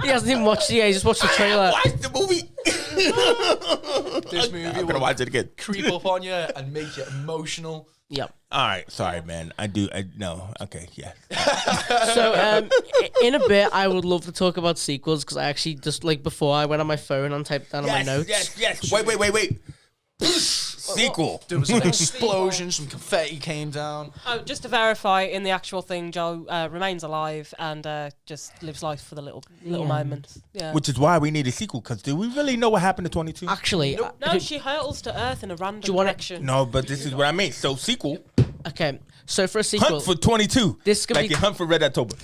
He hasn't even watched it yet. He just watched the trailer. Watch the movie. This movie I'm gonna will watch it again. creep up on you and make you emotional. Yep. All right, sorry, man. I no. Okay, yeah. So, in a bit, I would love to talk about sequels because I actually just like before I went on my phone and typed down on my notes. Yes. Wait. Sequel. There was an explosion, some confetti came down. Oh, just to verify, in the actual thing, Joe remains alive and just lives life for the little moments. Yeah. Which is why we need a sequel. Because do we really know what happened to 22? Actually, No, she hurtles to Earth in a random you wanna- direction. No, but this is what I mean. So sequel. okay. So for a sequel, Hunt for 22. This could like be- you hunt for Red October.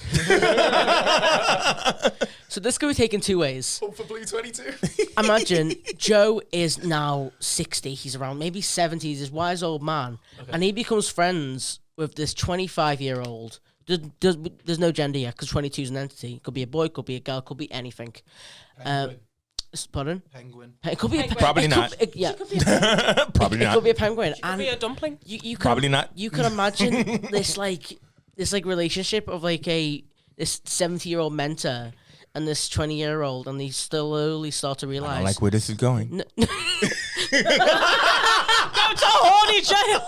so this could be taken two ways. Hope for Blue 22. Imagine Joe is now 60. He's around maybe 70s. He's this wise old man, and he becomes friends with this 25-year-old. There's no gender yet because 22 is an entity. Could be a boy, could be a girl, could be anything. Pardon? Penguin. It could be Penguin. Probably it not. Could, yeah, Probably it not. could be a penguin. Could And be a dumpling. you could, Probably not. You could imagine this relationship of like this 70-year-old mentor and this 20-year-old, and they slowly start to I realize. don't like where this is going. Go to horny jail.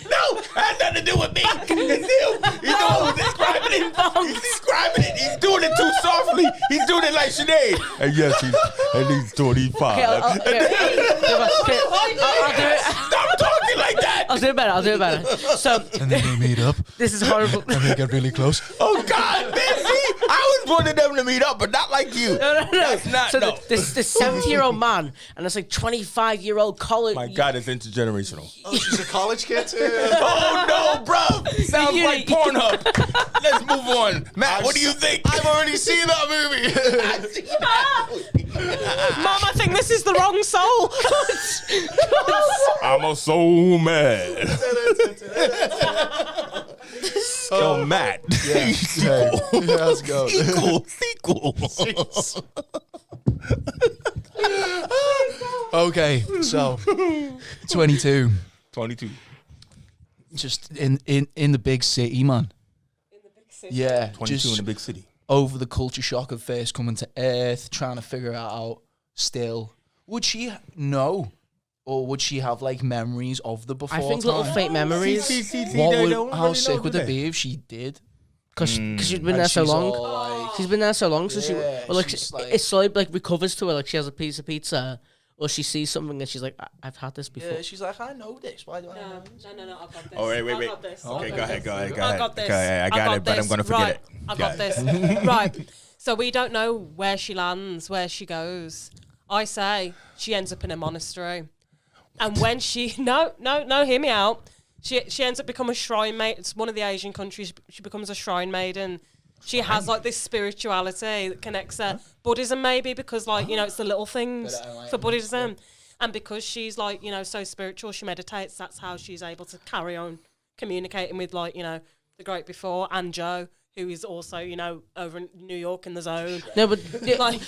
No, had nothing to do with me. It's him. He's describing it. He's describing it. He's doing it too softly. He's doing it like Sinead. And yes, he's at least 25. Okay, I'll do it. Stop talking like that. I'll do it better. So And then they meet up. this is horrible. And they get really close. Oh, God, man. See, I was wanting them to meet up, but not like you. No. That's not, So no. this 70-year-old man and this like 25-year-old college. My God, it's intergenerational. Oh, she's a college kid too. Oh, no, bro. Sounds You- like Pornhub. Let's move on. Matt, what do you think? I've already seen that movie. Mom, I think this is the wrong soul. I'm so mad. Yo, Matt. Yeah, let's go. Sequel. Okay, so 22. 22. Just in the big city, man. Yeah, 22 just in a big city. over the culture shock of first coming to Earth, trying to figure it out. Still, would she know, or would she have like memories of the before? I think little time? fake memories. How sick would it be if she did? Because she's been And there so she's long. all like- She's been there so long, so she Yeah, well, like, she's like- it slowly like recovers to her. Like she has a piece of pizza, or she sees something and she's like, I've had this before. Yeah, she's like, I know this. Why do I know this? No, I've got this. Oh, wait. I've got this. Okay, I've go ahead. I got this. Okay, I got it, but I'm going to forget right. it. I got this. Right. So we don't know where she lands, where she goes. I say she ends up in a monastery. And when she... No, hear me out. She ends up becoming a shrine maiden. It's one of the Asian countries. She becomes a shrine maiden. She has like this spirituality that connects her. Buddhism maybe because like, you know, it's the little things for Buddhism. And because she's like, you know, so spiritual, she meditates. That's how she's able to carry on communicating with like, you know, the great before and Joe, who is also, you know, over in New York in the zone. No, but Like,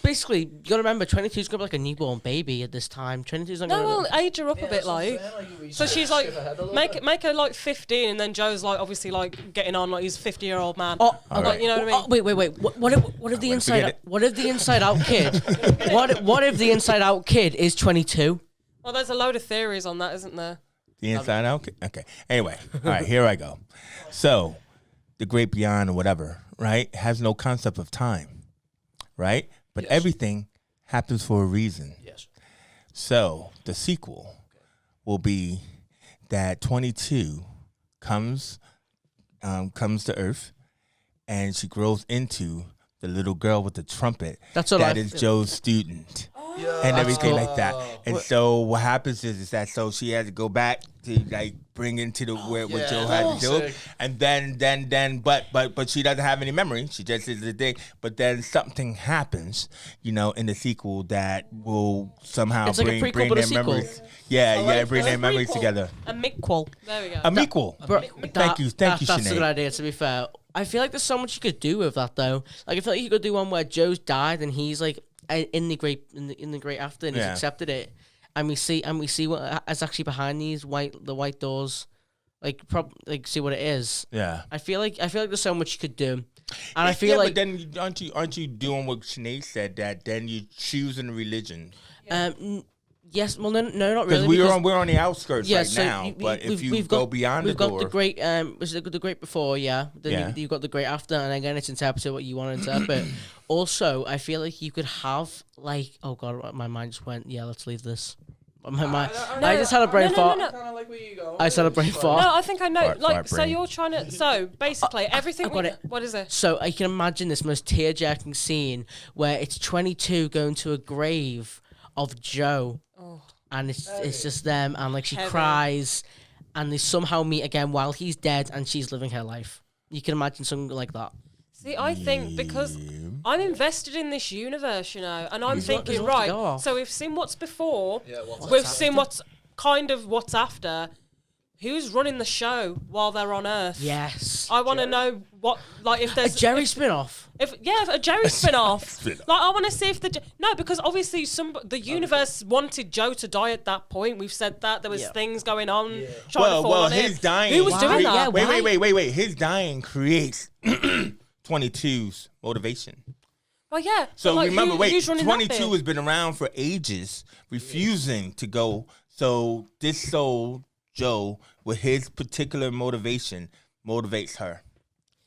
basically, you gotta remember, 22's gonna be like a newborn baby at this time. 22's not no, gonna. well, age her up a bit, like. So she's like, make her like 15, and then Joe's like, obviously like getting on like he's a 50-year-old man. Oh, like, you know what I mean? Oh, wait. What if the inside? What if the inside out kid? What if the inside out kid is 22? Well, there's a load of theories on that, isn't there? The inside out? Okay. Anyway, all right, here I go. So, the great beyond or whatever, right, has no concept of time, right? But everything happens for a reason. Yes. So, the sequel will be that 22 comes to Earth, and she grows into the little girl with the trumpet. That's what that is Joe's student. And everything like that. And so what happens is that so she has to go back to like bring into the where what Joe had to do. Sick. And then but she doesn't have any memory. She just is the thing. But then something happens, you know, in the sequel that will somehow It's like a bring prequel, but a their sequel. memories. Yeah, bring their memories together. A Miquel. There we go. A mequel. Thank you, That's a Sinead. good idea. To be fair, I feel like there's so much you could do with that though. Like I feel like you could do one where Joe's died and he's like in the great after and he's accepted it, and we see what is actually behind the white doors. like see what it is. Yeah. I feel like there's so much you could do, and I feel like but then aren't you doing what Sinead said, that then you choosing religion? Yes, well, no, not Because really. we're on the outskirts right so now. But if you we've go got, beyond the we've door, got the great was it the great before? Yeah, then Yeah. you've got the great after, and again, it's interpreted what you want to interpret. Also, I feel like you could have like, oh god, my mind just went. Yeah, let's leave this. My mind, I just had a brain fart. Kind of like where you go. I just had a brain fart. No, I think I know. Fart, Like, fart so brain. you're trying to. So basically, everything. I've got it. What is it? So I can imagine this most tear-jerking scene where it's 22 going to a grave of Joe, and it's just them, and like she Heavy. cries, and they somehow meet again while he's dead and she's living her life. You can imagine something like that. See, I think because I'm invested in this universe, you know, and I'm there's thinking, a lot to go right, off. so we've seen what's before, what's we've seen what's kind of what's after. Who's running the show while they're on Earth? Yes. I want to know what, like, if A there's Jerry spin-off. if a Jerry spin-off. Like, I want to see if no, because obviously the universe wanted Joe to die at that point. We've said that there was things going on. Trying to fall on him. his dying. Who was Why? doing that? Yeah, Wait. His dying creates 22's motivation. Well, yeah. So but, like, remember, who's running that 22 bit? has been around for ages, refusing to go. So this soul, Joe, with his particular motivation, motivates her.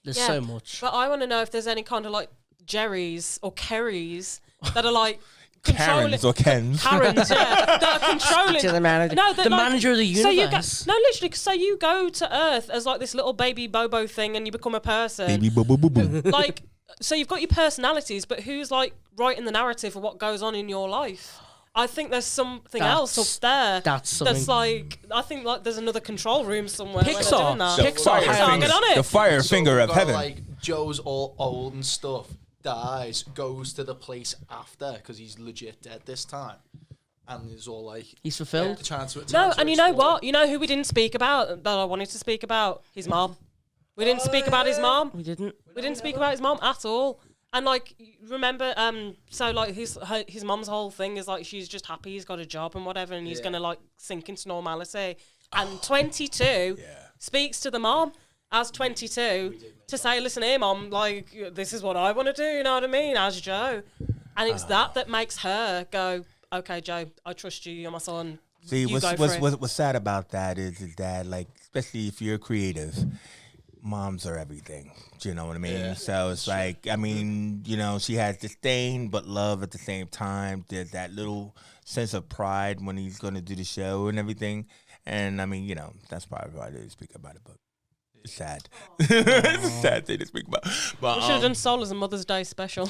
There's Yeah, so much. But I want to know if there's any kind of like Jerry's or Kerry's that are like controlling. Karens or Kens. Karens, yeah, that are controlling. To the manager. No, The manager of the So you universe. literally. So you go to Earth as like this little baby Bobo thing, and you become a person. Baby boo boo boo boo. Like, so you've got your personalities, but who's like writing the narrative of what goes on in your life? I think there's something else up there. That's something. like, I think like there's another control room somewhere. where they're Pixar. doing that. The Pixar fire has- finger, Get on it. the fire So finger we've of got, heaven. Like Joe's all old and stuff, dies, goes to the place after because he's legit dead this time, and is all like He's fulfilled. No, and you know what? You know who we didn't speak about that I wanted to speak about? His mom. We didn't speak about his mom. We didn't. We didn't speak about his mom at all. And like, remember, so like his mom's whole thing is like she's just happy he's got a job and whatever, and he's gonna like sink into normality. And 22 speaks to the mom as 22 to say, "Listen here, mom, like this is what I want to do." You know what I mean? As Joe, and it's that makes her go, "Okay, Joe, I trust you. You're my son." See, You go for it. what's sad about that is that, like, especially if you're creative, moms are everything. Do you know what I mean? Yeah. So it's like, I mean, you know, she has disdain but love at the same time. There's that little sense of pride when he's going to do the show and everything. And I mean, you know, that's probably why I didn't speak about it, but it's sad. It's a sad thing to speak about. But We should have done Soul as a Mother's Day special.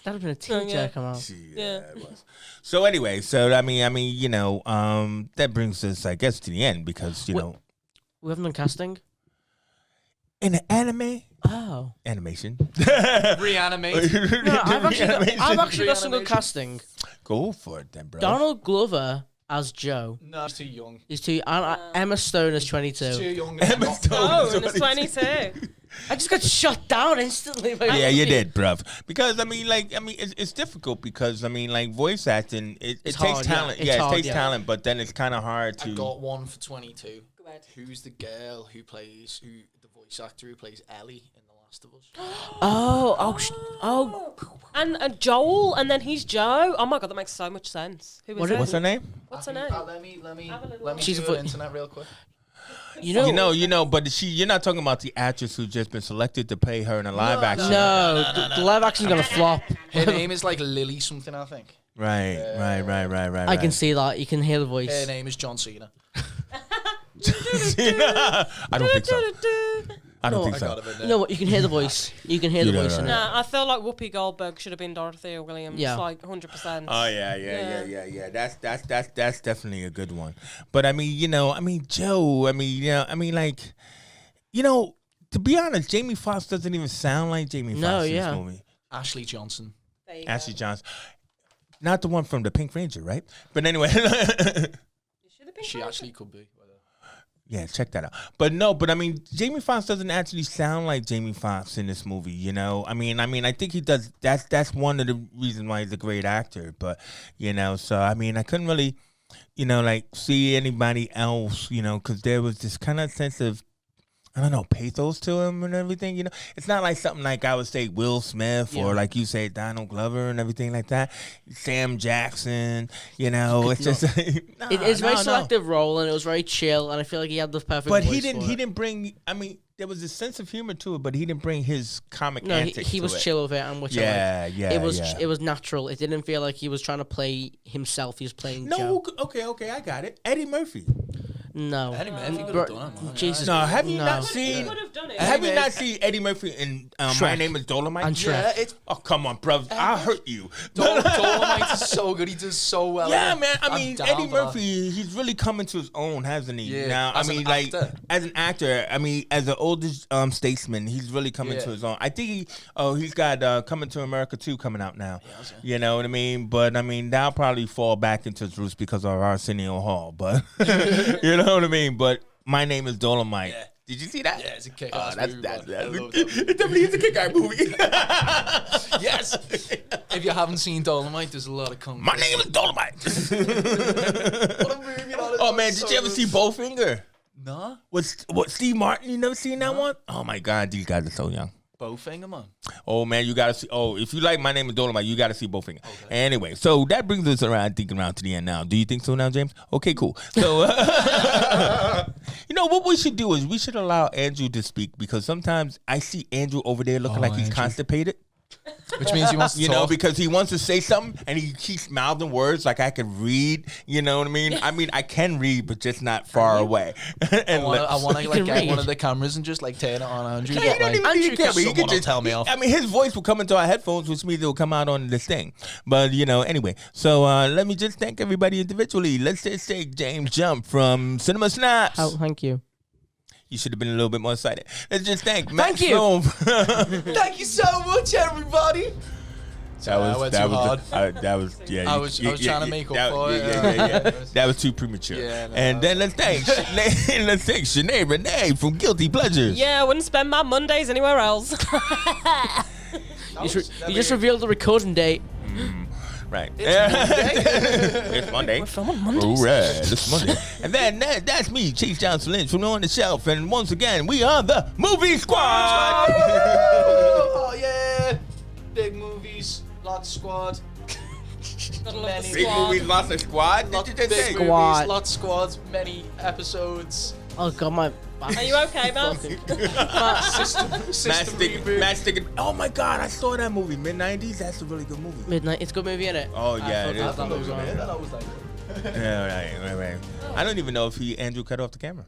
That'd have been a teacher come out. Yeah. It was. So anyway, so I mean, you know, that brings us, I guess, to the end because, you know, We haven't done casting. in an anime Oh. animation. reanimate. No, I've actually got some good Reanimation. casting. Go for it then, bro. Donald Glover as Joe. No, he's too young. He's too. And Emma Stone as Too 22. young. Emma Stone. Oh, is and it's 22. 22. I just got shut down instantly. by Yeah, you Lucky. did, bruv. Because I mean, it's difficult because I mean, like, voice acting, it takes hard, yeah. talent. It's Yeah, hard, it takes yeah. talent, but then it's kind of hard I to. got one for 22. Go ahead. Who's the girl who plays the voice actor who plays Ellie in The Last of Us? Oh. And Joel, and then he's Joe. Oh my god, that makes so much sense. Who is What- it? What's her name? What's her name? Let me Have a little let me She's do a the vo- internet real quick. You know. But you're not talking about the actress who's just been selected to play her in a live action. No, the live action's gonna flop. Her name is like Lily something, I think. Right. I can see that. You can hear the Her voice. name is John Cena. I don't think so. I don't think I so. got him in there. You know what? You can hear the voice. You can hear the You know voice that. in it. Nah, I feel like Whoopi Goldberg should have been Dorothea Williams. Yeah. Like 100%. Oh yeah. That's definitely a good one. But I mean, Joe. Like, to be honest, Jamie Foxx doesn't even sound like Jamie Foxx No, in yeah. this movie. Ashley Johnson. There you Ashley go. Johnson, not the one from the Pink Ranger, right? But anyway, Should have been She Ranger. actually could be. yeah, check that out. But I mean, Jamie Foxx doesn't actually sound like Jamie Foxx in this movie. You know, I mean, I think he does. That's one of the reasons why he's a great actor. But so I mean, I couldn't really, like see anybody else. Because there was this kind of sense of I don't know, pathos to him and everything. You know, it's not like something like I would say Will Smith or like you say Donald Glover and everything like that. Sam Jackson. You know, it's just it's very selective role, and it was very chill, and I feel like he had the perfect. But voice he didn't. for He it. didn't bring. I mean, there was a sense of humor to it, but he didn't bring his comic No, antics. he to was it. chill with it, and which I liked. It was natural. It didn't feel like he was trying to play himself. He was playing Joe. Okay, I got it. Eddie Murphy. No, Eddie Murphy could Bro- have done it, man. Jesus. No, have you No. not He seen? would have done it. Have you not seen Eddie Murphy in My Shrek. Name is Dolomite? And Shrek. Yeah, it's Oh, come on, bro. I hurt you. Dolomite is so good. He does so well. Yeah, in it. man. I I'm mean, down Eddie for that. Murphy, he's really coming to his own, hasn't he? Yeah, Now, as an actor. as an actor, I mean, as an older statesman, he's really coming to Yeah. his own. I think he's got Coming to America 2 coming out now. You know what I mean? But, I mean, that'll probably fall back into its roots because of Arsenio Hall. But, you know what I mean? But My Name is Dolomite. Yeah. Did you see that? Yeah, it's a kick-ass movie. That's man. I love that movie. it definitely is a kick-ass movie. Yes. If you haven't seen Dolomite, there's a lot of kung fu. My Name is Dolomite. What a movie that is. Oh, man, So did you ever good. see Bowfinger? Nah, What Steve Martin? You never seen that one? Oh my God, these guys are so young. Bowfinger, man. Oh man, you gotta see. Oh, if you like My Name is Dolomite, you gotta see Bowfinger. Anyway, so that brings us around, thinking around to the end now. Do you think so now, James? Okay, cool. So, you know what we should do is we should allow Andrew to speak because sometimes I see Andrew over there looking like he's Andrew. constipated. Which means he wants to You know, talk. because he wants to say something and he keeps mouthing words like I can read. You know what I mean? I mean, I can read, but just not far away. I want to like can get read. one of the cameras and just like turn it on Andrew. Yeah, you don't even like, need a camera. You can someone will just tell me off. I mean, his voice will come into our headphones, which means it will come out on this thing. But you know, anyway. So let me just thank everybody individually. Let's just say James Jump from Cinema Snaps. Oh, thank you. You should have been a little bit more excited. Let's just thank Matt you. Sloan. Thank you so much, everybody. That was I was trying to make up for it. Yeah. That was too premature. Yeah, no, and then let's thank Sinead Renee from Guilty Pleasures. Yeah, I wouldn't spend my Mondays anywhere else. You just revealed the recording date. Right. It's Monday. We're filming Mondays. All right, it's Monday. And then that's me, Chase Johnson Lynch from On the Shelf. And once again, we are the Movie Squad. Oh yeah, big movies, lots of squad. Gotta love the Big Big squad. movies, lots of squad. Lots Did of you just big say? Squad. movies, lots of squads, many episodes. Oh god, my back. Are you okay, man? System reboot. Matt Stickett. Oh my God, I saw that movie, mid-90s. That's a really good movie. Midnight. It's a good movie, innit? Oh, yeah, it is. I thought it was like. Yeah, right. I don't even know if Andrew cut off the camera.